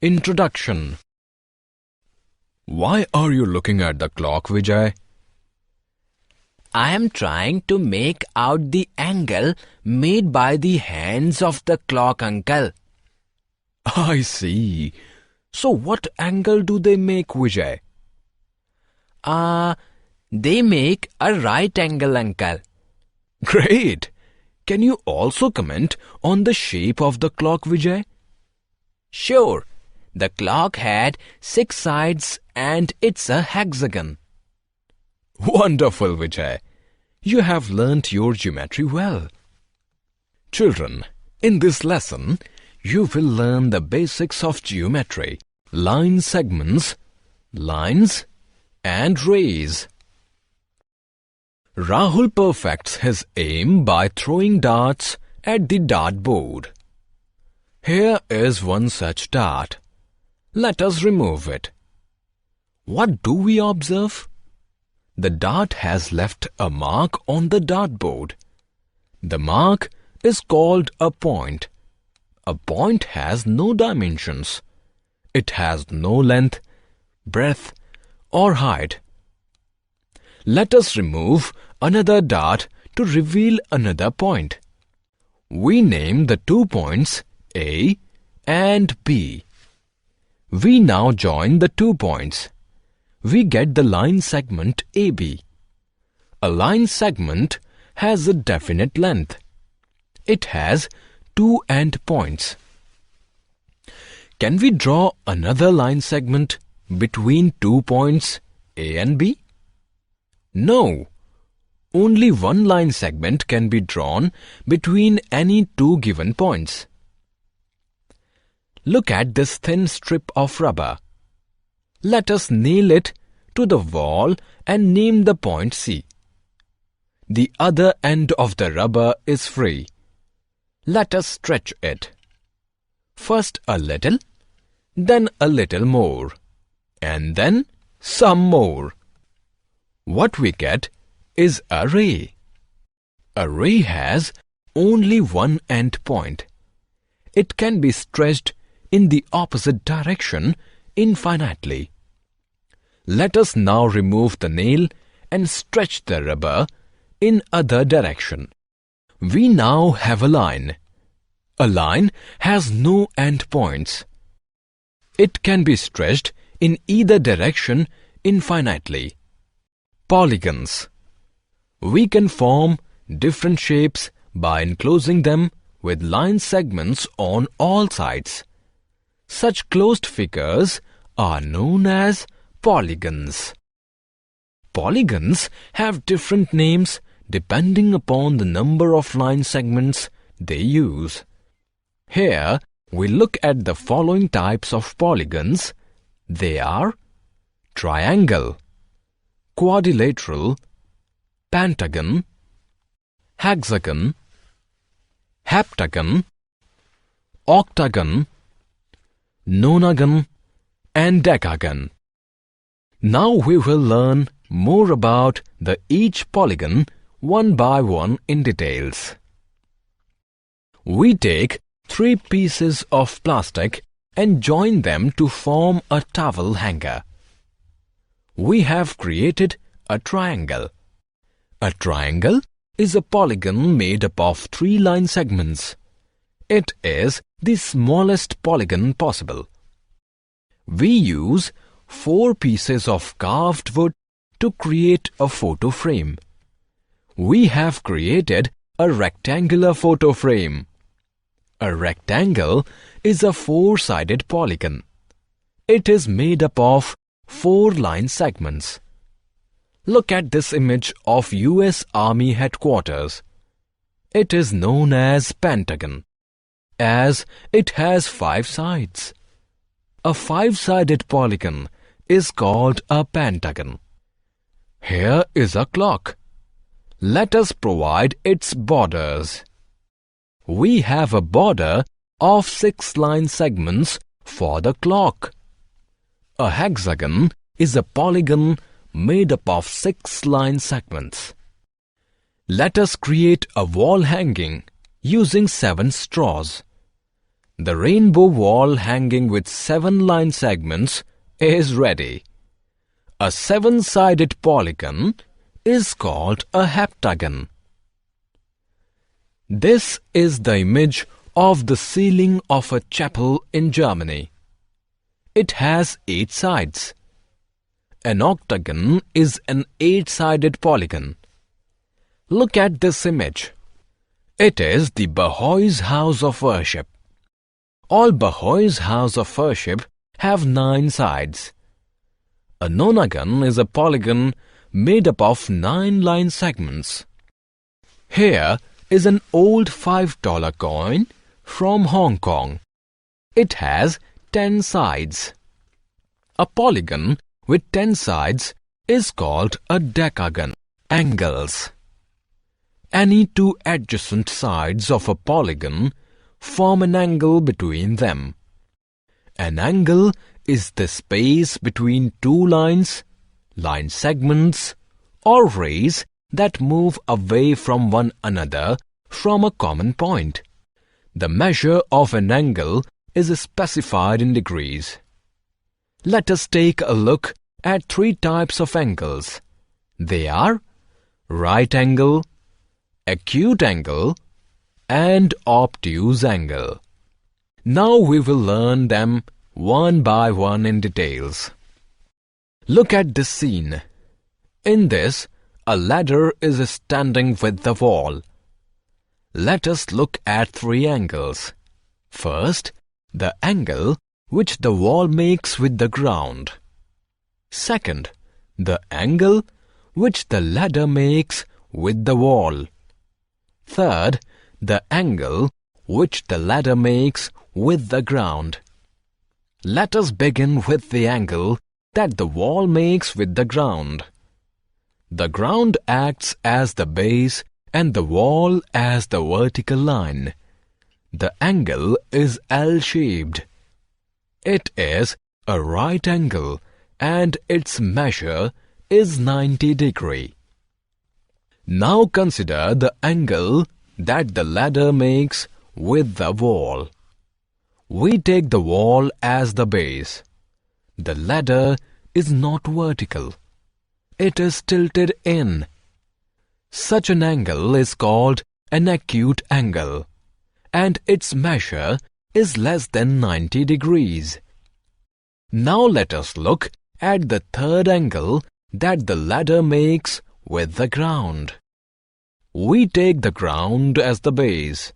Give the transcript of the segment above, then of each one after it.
Introduction. Why are you looking at the clock, Vijay? I am trying to make out the angle made by the hands of the clock, uncle. I see. So what angle do they make, Vijay? They make a right angle, uncle. Great! Can you also comment on the shape of the clock, Vijay? Sure. The clock had 6 sides and it's a hexagon. Wonderful, Vijay. You have learnt your geometry well. Children, in this lesson, you will learn the basics of geometry, line segments, lines, and rays. Rahul perfects his aim by throwing darts at the dartboard. Here is one such dart. Let us remove it. What do we observe? The dart has left a mark on the dartboard. The mark is called a point. A point has no dimensions. It has no length, breadth, or height. Let us remove another dart to reveal another point. We name the 2 points A and B. We now join the 2 points. We get the line segment AB. A line segment has a definite length. It has 2 endpoints. Can we draw another line segment between 2 points A and B? No. Only one line segment can be drawn between any 2 given points. Look at this thin strip of rubber. Let us nail it to the wall and name the point C. The other end of the rubber is free. Let us stretch it. First a little, then a little more, and then some more. What we get is a ray. A ray has only one end point. It can be stretched in the opposite direction infinitely. Let us now remove the nail and stretch the rubber in other direction. We now have a line. A line has no end points. It can be stretched in either direction infinitely. Polygons. We can form different shapes by enclosing them with line segments on all sides. Such closed figures are known as polygons. Polygons have different names depending upon the number of line segments they use. Here we look at the following types of polygons. They are triangle, quadrilateral, pentagon, hexagon, heptagon, octagon, nonagon, and decagon. Now we will learn more about each polygon one by one in details. We take 3 pieces of plastic and join them to form a towel hanger. We have created a triangle. A triangle is a polygon made up of 3 line segments. It is the smallest polygon possible. We use 4 pieces of carved wood to create a photo frame. We have created a rectangular photo frame. A rectangle is a 4-sided polygon. It is made up of 4 line segments. Look at this image of US Army headquarters. It is known as Pentagon, as it has 5 sides. A 5-sided polygon is called a pentagon. Here is a clock. Let us provide its borders. We have a border of 6 line segments for the clock. A hexagon is a polygon made up of 6 line segments. Let us create a wall hanging using 7 straws. The rainbow wall hanging with 7 line segments is ready. A 7-sided polygon is called a heptagon. This is the image of the ceiling of a chapel in Germany. It has 8 sides. An octagon is an 8-sided polygon. Look at this image. It is the Baha'is' house of worship. All Baha'is' house of worship have 9 sides. A nonagon is a polygon made up of 9 line segments. Here is an old $5 coin from Hong Kong. It has 10 sides. A polygon with 10 sides is called a decagon. Angles. Any 2 adjacent sides of a polygon form an angle between them. An angle is the space between 2 lines, line segments, or rays that move away from one another from a common point. The measure of an angle is specified in degrees. Let us take a look at 3 types of angles. They are right angle, acute angle, and obtuse angle. Now we will learn them one by one in details. Look at this scene. In this, a ladder is standing with the wall. Let us look at 3 angles. First, the angle which the wall makes with the ground. Second, the angle which the ladder makes with the wall. Third, the angle which the ladder makes with the ground. Let us begin with the angle that the wall makes with the ground. The ground acts as the base and the wall as the vertical line. The angle is L-shaped. It is a right angle and its measure is 90 degrees. Now consider the angle that the ladder makes with the wall. We take the wall as the base. The ladder is not vertical. It is tilted in. Such an angle is called an acute angle, and its measure is less than 90 degrees. Now let us look at the third angle that the ladder makes with the ground. We take the ground as the base.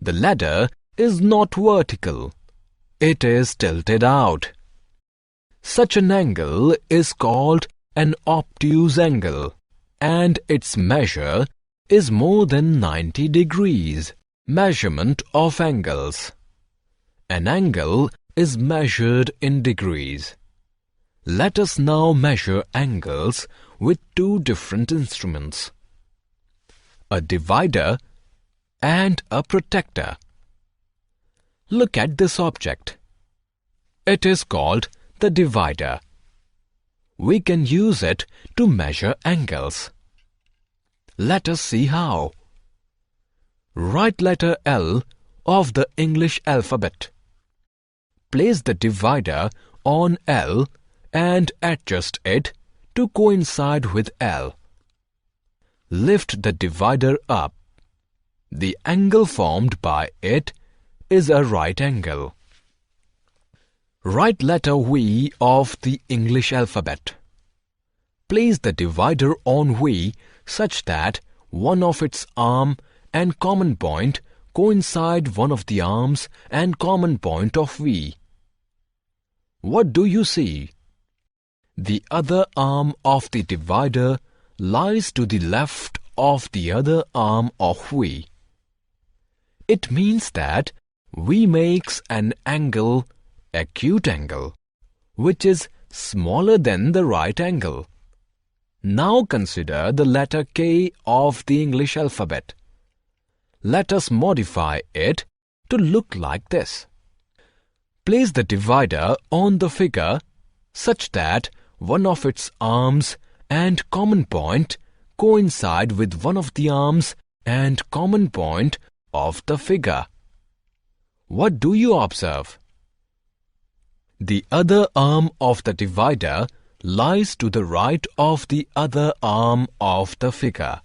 The ladder is not vertical. It is tilted out. Such an angle is called an obtuse angle, and its measure is more than 90 degrees. Measurement of angles. An angle is measured in degrees. Let us now measure angles with 2 different instruments: a divider and a protractor. Look at this object. It is called the divider. We can use it to measure angles. Let us see how. Write letter L of the English alphabet. Place the divider on L and adjust it to coincide with L. Lift the divider up. The angle formed by it is a right angle. Write letter V of the English alphabet. Place the divider on V such that one of its arm and common point coincide one of the arms and common point of V. What do you see? The other arm of the divider lies to the left of the other arm of V. It means that V makes an angle, acute angle, which is smaller than the right angle. Now consider the letter K of the English alphabet. Let us modify it to look like this. Place the divider on the figure such that one of its arms and common point coincide with one of the arms and common point of the figure. What do you observe? The other arm of the divider lies to the right of the other arm of the figure.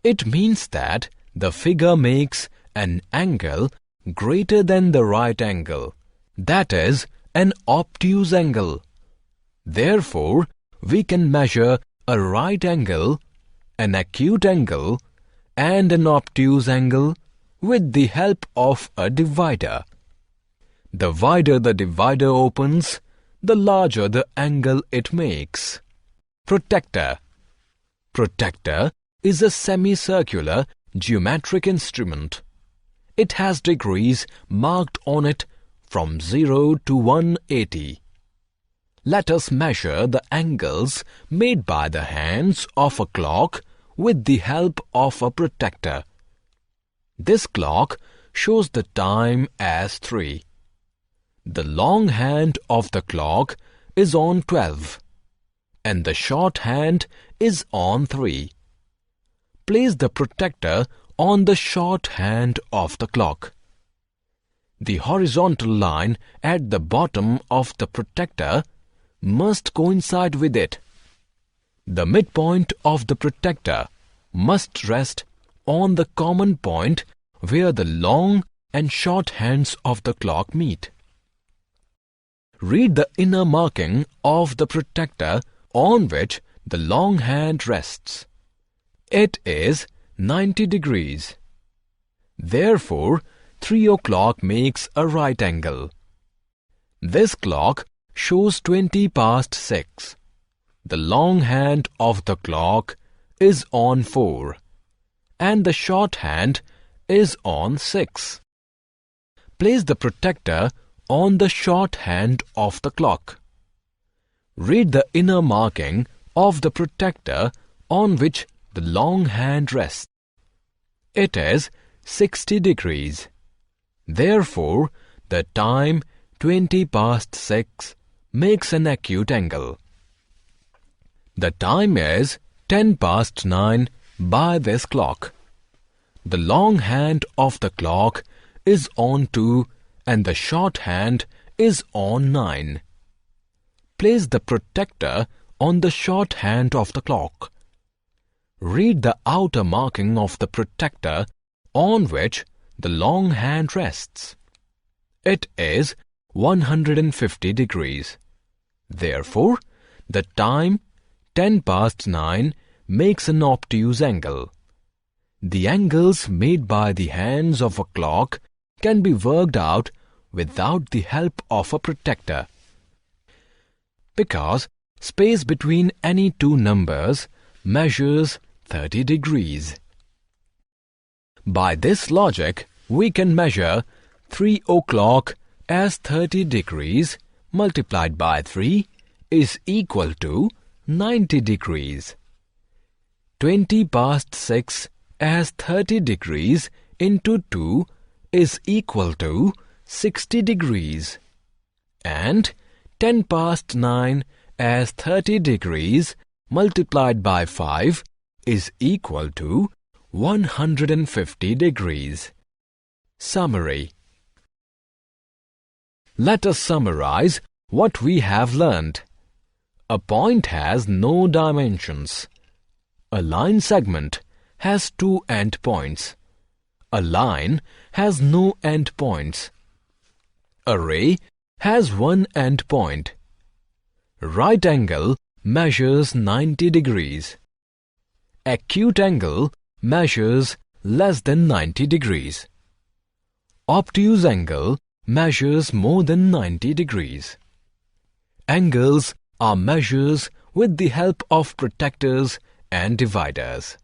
It means that the figure makes an angle greater than the right angle, that is, an obtuse angle. Therefore, we can measure a right angle, an acute angle, and an obtuse angle with the help of a divider. The wider the divider opens, the larger the angle it makes. Protractor. Protractor is a semicircular geometric instrument. It has degrees marked on it from 0 to 180. Let us measure the angles made by the hands of a clock with the help of a protractor. This clock shows the time as 3. The long hand of the clock is on 12 and the short hand is on 3. Place the protractor on the short hand of the clock. The horizontal line at the bottom of the protractor must coincide with it. The midpoint of the protractor must rest on the common point where the long and short hands of the clock meet. Read the inner marking of the protractor on which the long hand rests. It is 90 degrees. Therefore, 3 o'clock makes a right angle. This clock shows 20 past 6. The long hand of the clock is on 4 and the short hand is on 6. Place the protractor on the short hand of the clock. Read the inner marking of the protractor on which the long hand rests. It is 60 degrees. Therefore, the time 20 past 6 makes an acute angle. The time is 10 past 9 by this clock. The long hand of the clock is on 2 and the short hand is on 9. Place the protractor on the short hand of the clock. Read the outer marking of the protractor on which the long hand rests. It is 150 degrees. Therefore, the time 10 past 9 makes an obtuse angle. The angles made by the hands of a clock can be worked out without the help of a protractor, because space between any two numbers measures 30 degrees. By this logic, we can measure 3 o'clock as 30 degrees multiplied by 3 is equal to 90 degrees. 20 past 6 as 30 degrees into 2 is equal to 60 degrees. And 10 past 9 as 30 degrees multiplied by 5 is equal to 150 degrees. Summary. Let us summarize what we have learned. A point has no dimensions. A line segment has 2 endpoints. A line has no endpoints. A ray has 1 endpoint. Right angle measures 90 degrees. Acute angle measures less than 90 degrees. Obtuse angle measures more than 90 degrees. Angles are measures with the help of protractors and dividers.